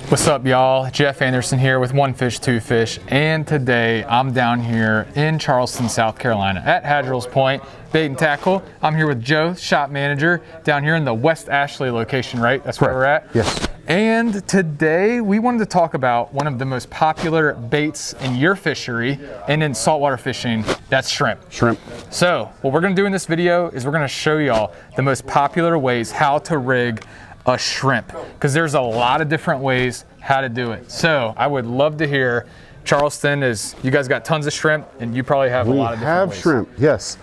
What's up, y'all? Jeff Anderson here with One Fish, Two Fish, and today I'm down here in Charleston, South Carolina at Haddrell's Point Bait and Tackle. I'm here with Joe, shop manager, down here in the West Ashley location, right? That's where we're at? Yes. And today we wanted to talk about one of the most popular baits in your fishery and in saltwater fishing, that's shrimp. Shrimp. So what we're gonna do in this video is we're gonna show y'all the most popular ways how to rig a shrimp, because there's a lot of different ways how to do it. So I would love to hear, Charleston, is you guys got tons of shrimp and you probably have a lot of different ways. We have shrimp, yes.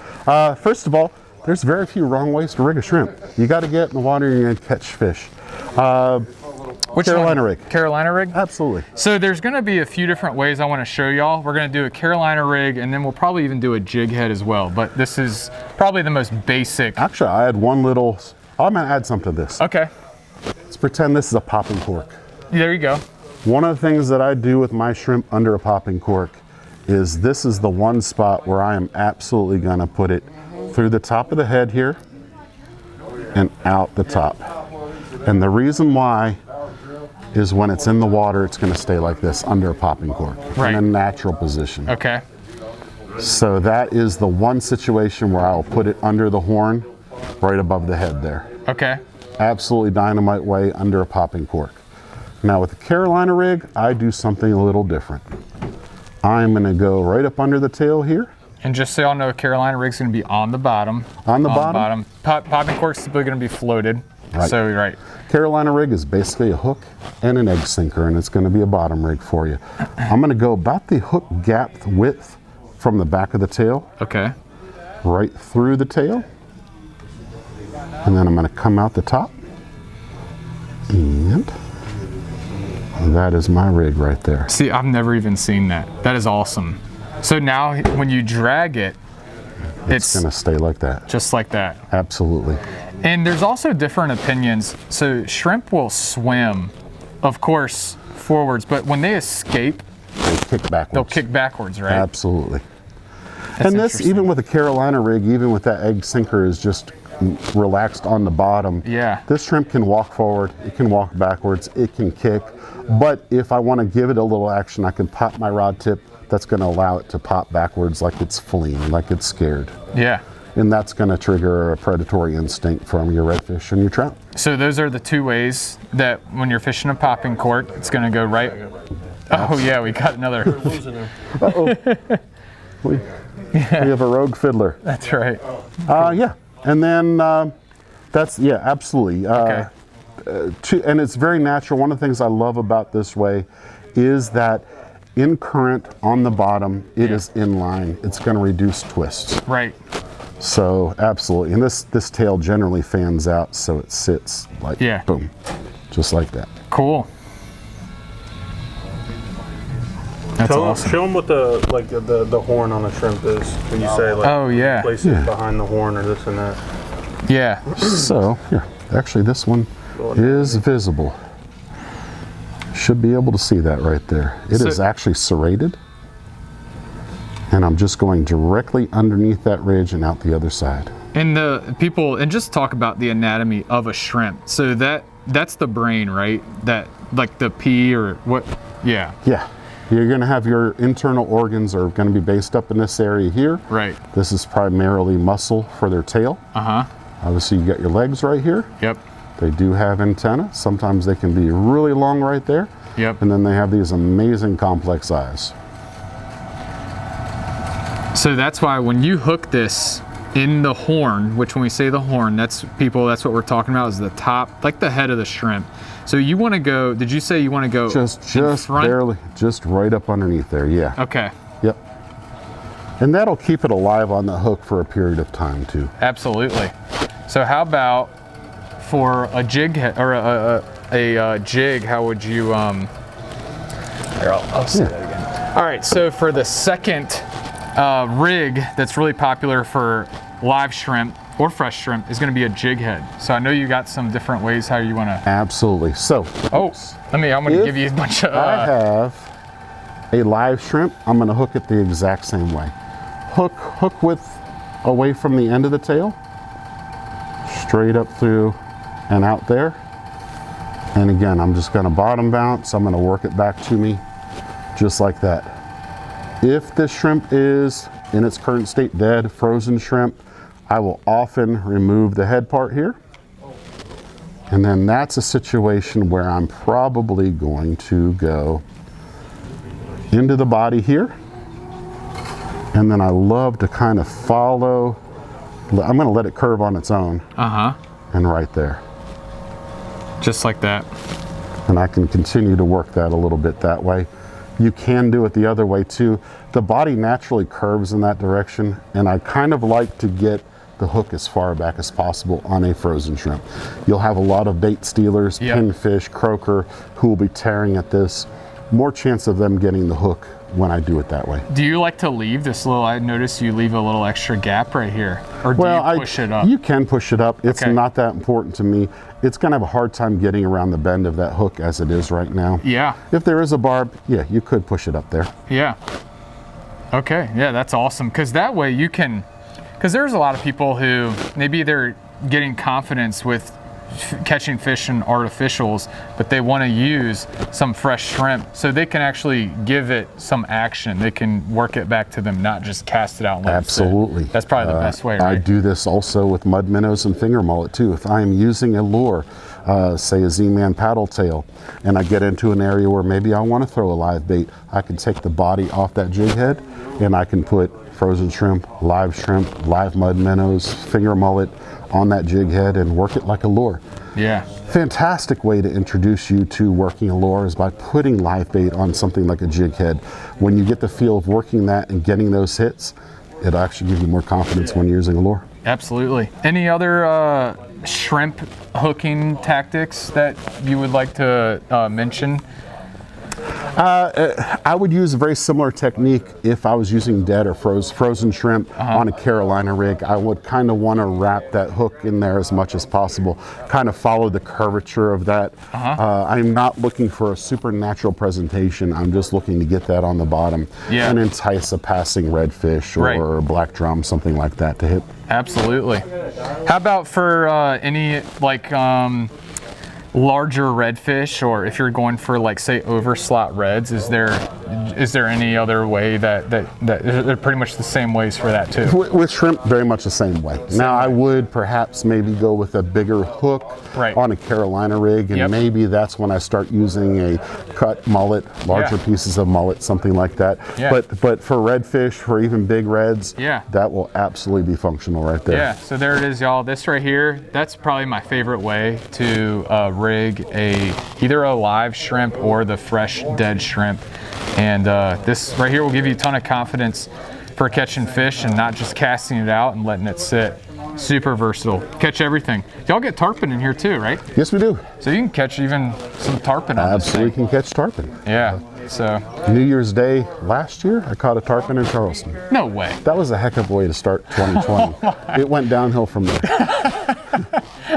First of all, there's very few wrong ways to rig a shrimp. You got to get in the water and you're going to catch fish. Which Carolina one? rig. Carolina rig? Absolutely. So there's going to be a few different ways I want to show y'all. We're going to do a Carolina rig and then we'll probably even do a jig head as well. But this is probably the most basic. Actually, I had one little, I'm going to add something to this. Okay. Let's pretend this is a popping cork. There you go. One of the things that I do with my shrimp under a popping cork is this is the one spot where I am absolutely going to put it through the top of the head here and out the top. And the reason why is when it's in the water, it's going to stay like this under a popping cork, right, in a natural position. Okay. So that is the one situation where I'll put it under the horn, right above the head there. Okay. Absolutely dynamite way under a popping cork. Now with the Carolina rig, I do something a little different. I'm going to go right up under the tail here. And just so y'all know, Carolina rig's going to be on the bottom. On the bottom. Popping cork's typically going to be floated. Right. So, right. Carolina rig is basically a hook and an egg sinker, and it's going to be a bottom rig for you. I'm going to go about the hook gap width from the back of the tail. Okay. Right through the tail. And then I'm going to come out the top. And that is my rig right there. See, I've never even seen that. That is awesome. So now when you drag it, it's going to stay like that. Just like that. Absolutely. And there's also different opinions. So shrimp will swim, of course, forwards, but when they escape, they kick backwards. They'll kick backwards, right? Absolutely. That's and this, even with a Carolina rig, even with that egg sinker is just relaxed on the bottom. Yeah. This shrimp can walk forward, it can walk backwards, it can kick. But if I want to give it a little action, I can pop my rod tip. That's going to allow it to pop backwards like it's fleeing, like it's scared. Yeah. And that's going to trigger a predatory instinct from your redfish and your trout. So those are the two ways that when you're fishing a popping cork, it's going to go right. Oh yeah, we got another. Uh-oh. we have a rogue fiddler. That's right. Yeah. And then that's, yeah, absolutely. Okay. And it's very natural. One of the things I love about this way is that in current on the bottom, it is in line. It's going to reduce twists. Right. So absolutely. And this tail generally fans out, so it sits like boom, just like that. Cool. That's awesome. Show them what the horn on a shrimp is when you say like, oh yeah, place it behind the horn or this and that. Yeah. So here, actually this one is visible. Should be able to see that right there. It is actually serrated, and I'm just going directly underneath that ridge and out the other side. And just talk about the anatomy of a shrimp. So that's the brain, right? That like the pea or what? Yeah. Yeah. You're going to have your internal organs are going to be based up in this area here. Right. This is primarily muscle for their tail. Obviously, you got your legs right here. Yep. They do have antennae. Sometimes they can be really long right there. Yep. And then they have these amazing complex eyes. So that's why when you hook this in the horn, which when we say the horn, that's what we're talking about is the top, like the head of the shrimp. So you want to go, did you say you want to go just barely, just right up underneath there, yeah. Okay. Yep. And that'll keep it alive on the hook for a period of time too. Absolutely. So how about for a jig or a jig, how would you, here, I'll say that again. All right, so for the second rig that's really popular for live shrimp or fresh shrimp is going to be a jig head. So I know you got some different ways how you want to. Absolutely. So. Oh, I'm going to give you a bunch of. I have a live shrimp. I'm going to hook it the exact same way. Hook width away from the end of the tail, straight up through and out there. And again, I'm just gonna bottom bounce. I'm gonna work it back to me just like that. If this shrimp is in its current state dead, frozen shrimp, I will often remove the head part here. And then that's a situation where I'm probably going to go into the body here. And then I love to kind of follow. I'm gonna let it curve on its own. And right there. Just like that. And I can continue to work that a little bit that way. You can do it the other way too. The body naturally curves in that direction, and I kind of like to get the hook as far back as possible on a frozen shrimp. You'll have a lot of bait stealers, pinfish, croaker, who will be tearing at this. More chance of them getting the hook when I do it that way. Do you like to leave this little, I noticed you leave a little extra gap right here, or do you push it up? You can push it up. It's not that important to me. It's gonna have a hard time getting around the bend of that hook as it is right now. Yeah. If there is a barb, yeah, you could push it up there. Yeah. Okay, yeah, that's awesome. Because that way you can, because there's a lot of people who maybe they're getting confidence with catching fish in artificials, but they want to use some fresh shrimp so they can actually give it some action. They can work it back to them, not just cast it out and let Absolutely. it sit. That's probably the best way, right? I do this also with mud minnows and finger mullet too. If I am using a lure, say a Z-Man paddle tail, and I get into an area where maybe I want to throw a live bait, I can take the body off that jig head and I can put frozen shrimp, live mud minnows, finger mullet on that jig head and work it like a lure. Yeah. Fantastic way to introduce you to working a lure is by putting live bait on something like a jig head. When you get the feel of working that and getting those hits, it'll actually give you more confidence when you're using a lure. Absolutely. Any other shrimp hooking tactics that you would like to mention? I would use a very similar technique if I was using dead or frozen shrimp on a Carolina rig. I would kind of want to wrap that hook in there as much as possible, kind of follow the curvature of that. I'm not looking for a supernatural presentation. I'm just looking to get that on the bottom and entice a passing redfish or black drum, something like that to hit. Absolutely. How about for any like larger redfish, or if you're going for like say overslot reds, is there any other way that they're pretty much the same ways for that too? With shrimp, very much the same way. I would perhaps maybe go with a bigger hook on a Carolina rig, and maybe that's when I start using a cut mullet, larger pieces of mullet, something like that. But for redfish, for even big reds, that will absolutely be functional right there. Yeah, so there it is, y'all. This right here, that's probably my favorite way to rig either a live shrimp or the fresh dead shrimp. And this right here will give you a ton of confidence for catching fish and not just casting it out and letting it sit. Super versatile. Catch everything. Y'all get tarpon in here too, right? Yes, we do. So you can catch even some tarpon on this thing. Absolutely can catch tarpon. Yeah. So New Year's Day last year, I caught a tarpon in Charleston. No way. That was a heck of a way to start 2020. It went downhill from there.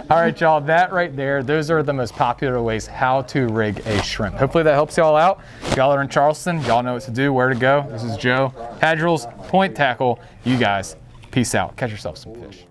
All right, y'all, that right there, those are the most popular ways how to rig a shrimp. Hopefully that helps y'all out. If y'all are in Charleston, y'all know what to do, where to go. This is Joe, Haddrell's Point Tackle. You guys, peace out. Catch yourself some fish.